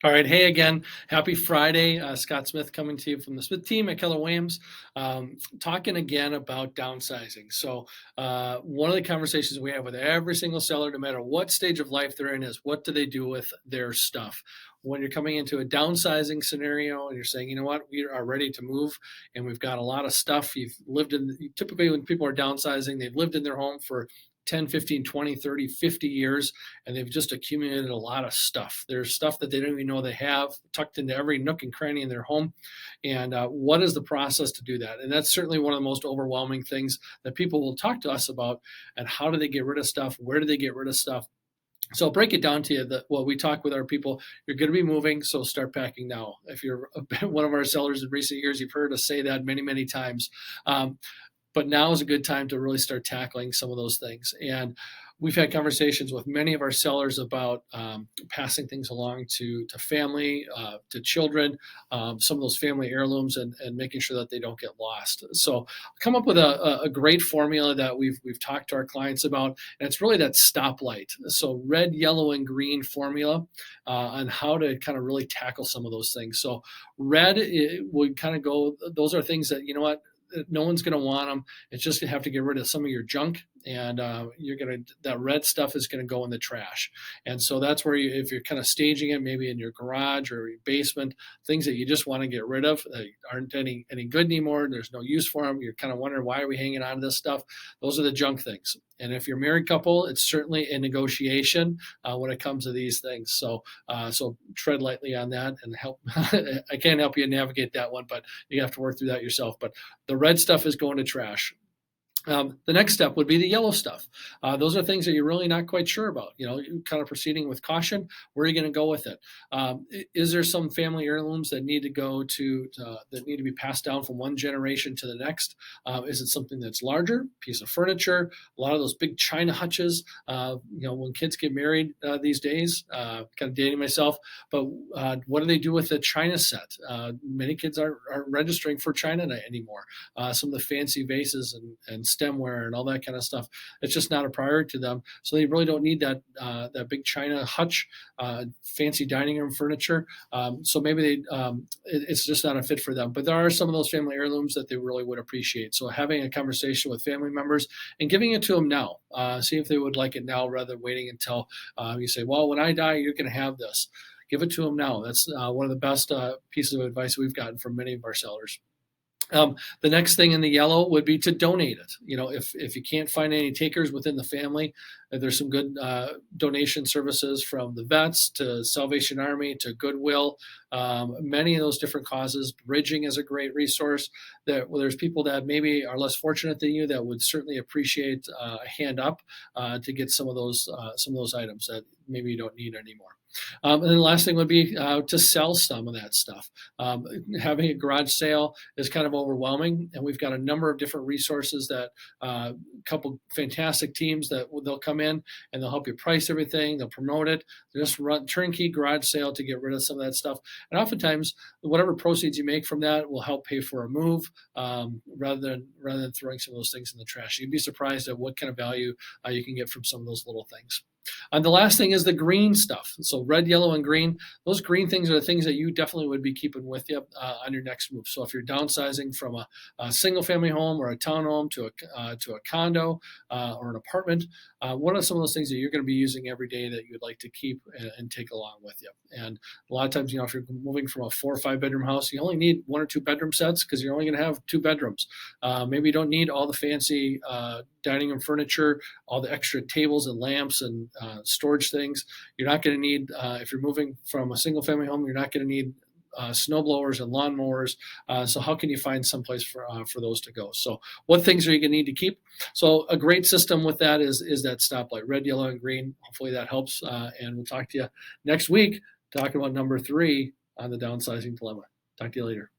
All right. Hey again. Happy Friday. Scott Smith coming to you from the Smith team at Keller Williams, talking again about downsizing. So, one of the conversations we have with every single seller, no matter what stage of life they're in, is what do they do with their stuff? When you're coming into a downsizing scenario and you're saying, you know what, we are ready to move and we've got a lot of stuff. Typically when people are downsizing, they've lived in their home for 10, 15, 20, 30, 50 years, and they've just accumulated a lot of stuff. There's stuff that they don't even know they have tucked into every nook and cranny in their home. And what is the process to do that? And that's certainly one of the most overwhelming things that people will talk to us about. And how do they get rid of stuff? Where do they get rid of stuff? So I'll break it down to you that, well, we talk with our people, you're going to be moving, so start packing now. If you're one of our sellers in recent years, you've heard us say that many, many times. But now is a good time to really start tackling some of those things. And we've had conversations with many of our sellers about passing things along to family, to children, some of those family heirlooms, and making sure that they don't get lost. So come up with a great formula that we've talked to our clients about, and it's really that stoplight. So red, yellow, and green formula on how to kind of really tackle some of those things. So red would kind of go, those are things that, you know what, no one's going to want them. It's just going to have to get rid of some of your junk, and that red stuff is going to go in the trash. And so that's where if you're kind of staging it, maybe in your garage or your basement, things that you just want to get rid of that aren't any good anymore. There's no use for them. You're kind of wondering, why are we hanging on to this stuff? Those are the junk things. And if you're a married couple, it's certainly a negotiation when it comes to these things. So tread lightly on that and help. I can't help you navigate that one, but you have to work through that yourself. But the red stuff is going to trash. The next step would be the yellow stuff. Those are things that you're really not quite sure about. Kind of proceeding with caution. Where are you going to go with it? Is there some family heirlooms that need to go that need to be passed down from one generation to the next? Is it something that's larger, piece of furniture? A lot of those big china hutches. When kids get married these days, kind of dating myself, but what do they do with the china set? Many kids aren't registering for china anymore. Some of the fancy vases and stemware and all that kind of stuff, it's just not a priority to them. So they really don't need that big china hutch, fancy dining room furniture. So maybe it's just not a fit for them. But there are some of those family heirlooms that they really would appreciate. So having a conversation with family members and giving it to them now, see if they would like it now rather than waiting until you say, well, when I die, you're going to have this. Give it to them now. That's one of the best pieces of advice we've gotten from many of our sellers. The next thing in the yellow would be to donate it. If you can't find any takers within the family, there's some good donation services from the vets to Salvation Army to Goodwill. Many of those different causes. Bridging is a great resource. There's people that maybe are less fortunate than you that would certainly appreciate a hand up to get some of those items that maybe you don't need anymore. And then the last thing would be to sell some of that stuff. Having a garage sale is kind of overwhelming, and we've got a number of different resources that a couple fantastic teams that they'll come in and they'll help you price everything. They'll promote it. They'll just run turnkey garage sale to get rid of some of that stuff. And oftentimes, whatever proceeds you make from that will help pay for a move rather than throwing some of those things in the trash. You'd be surprised at what kind of value you can get from some of those little things. And the last thing is the green stuff. So red, yellow, and green. Those green things are the things that you definitely would be keeping with you on your next move. So if you're downsizing from a single-family home or a townhome to a condo or an apartment, what are some of those things that you're going to be using every day that you'd like to keep and take along with you? And a lot of times, if you're moving from a 4 or 5 bedroom house, you only need 1 or 2 bedroom sets because you're only going to have 2 bedrooms. Maybe you don't need all the fancy dining room furniture, all the extra tables and lamps and storage things. You're not going to need, if you're moving from a single family home, you're not going to need snow blowers and lawn mowers. So how can you find someplace for those to go? So what things are you going to need to keep? So a great system with that is that stoplight, red, yellow, and green. Hopefully that helps. And we'll talk to you next week talking about number 3 on the downsizing dilemma. Talk to you later.